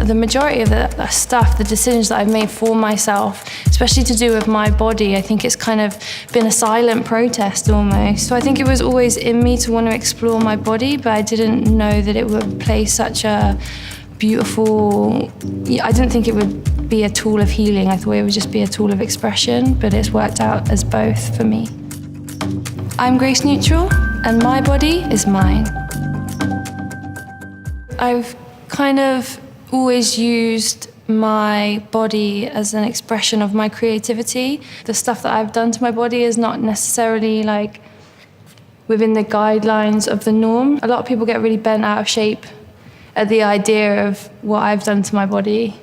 the majority of the stuff, the decisions that I've made for myself, especially to do with my body, I think it's kind of been a silent protest almost. So I think it was always in me to want to explore my body, but I didn't know that it would play such a beautiful, I didn't think it would be a tool of healing. I thought it would just be a tool of expression, but it's worked out as both for me. I'm grace neutral, and my body is mine. I've kind of always used my body as an expression of my creativity. The stuff that I've done to my body is not necessarily like within the guidelines of the norm. A lot of people get really bent out of shape at the idea of what I've done to my body,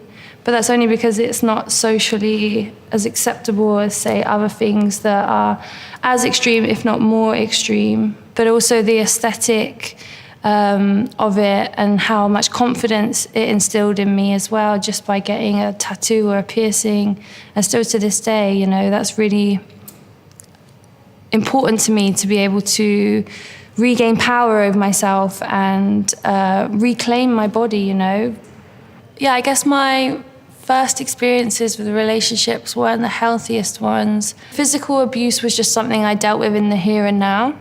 but that's only because it's not socially as acceptable as, say, other things that are as extreme, if not more extreme. But also the aesthetic of it and how much confidence it instilled in me as well, just by getting a tattoo or a piercing. And still to this day, you know, that's really important to me, to be able to regain power over myself and reclaim my body, you know. Yeah, I guess my first experiences with relationships weren't the healthiest ones. Physical abuse was just something I dealt with in the here and now.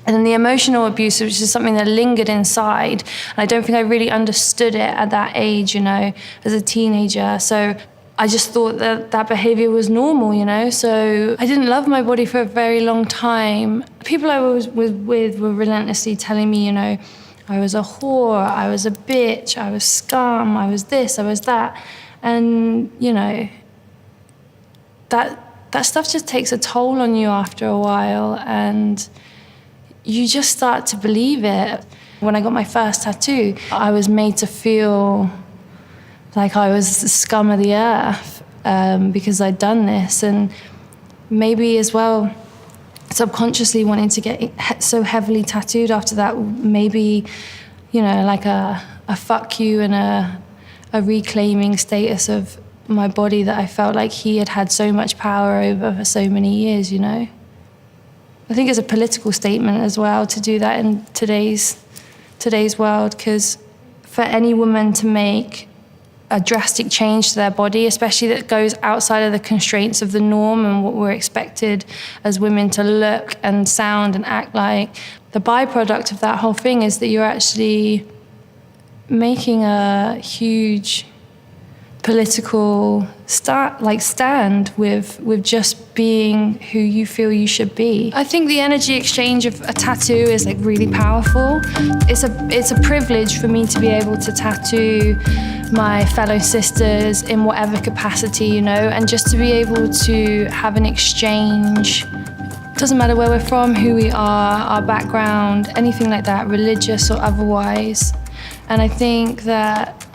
And then the emotional abuse, which is something that lingered inside. And I don't think I really understood it at that age, you know, as a teenager. So I just thought that that behavior was normal, you know. So I didn't love my body for a very long time. People I was with were relentlessly telling me, you know, I was a whore, I was a bitch, I was scum, I was this, I was that. And, you know, that stuff just takes a toll on you after a while, and you just start to believe it. When I got my first tattoo, I was made to feel like I was the scum of the earth because I'd done this. And maybe as well, subconsciously wanting to get so heavily tattooed after that, maybe, you know, like a fuck you and a reclaiming status of my body that I felt like he had had so much power over for so many years, you know. I think it's a political statement as well to do that in today's world, because for any woman to make a drastic change to their body, especially that goes outside of the constraints of the norm and what we're expected as women to look and sound and act like, the byproduct of that whole thing is that you're actually making a huge political stand with just being who you feel you should be. I think the energy exchange of a tattoo is like really powerful. It's a privilege for me to be able to tattoo my fellow sisters in whatever capacity, you know, and just to be able to have an exchange. Doesn't matter where we're from, who we are, our background, anything like that, religious or otherwise. And I think that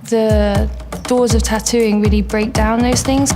the doors of tattooing really break down those things.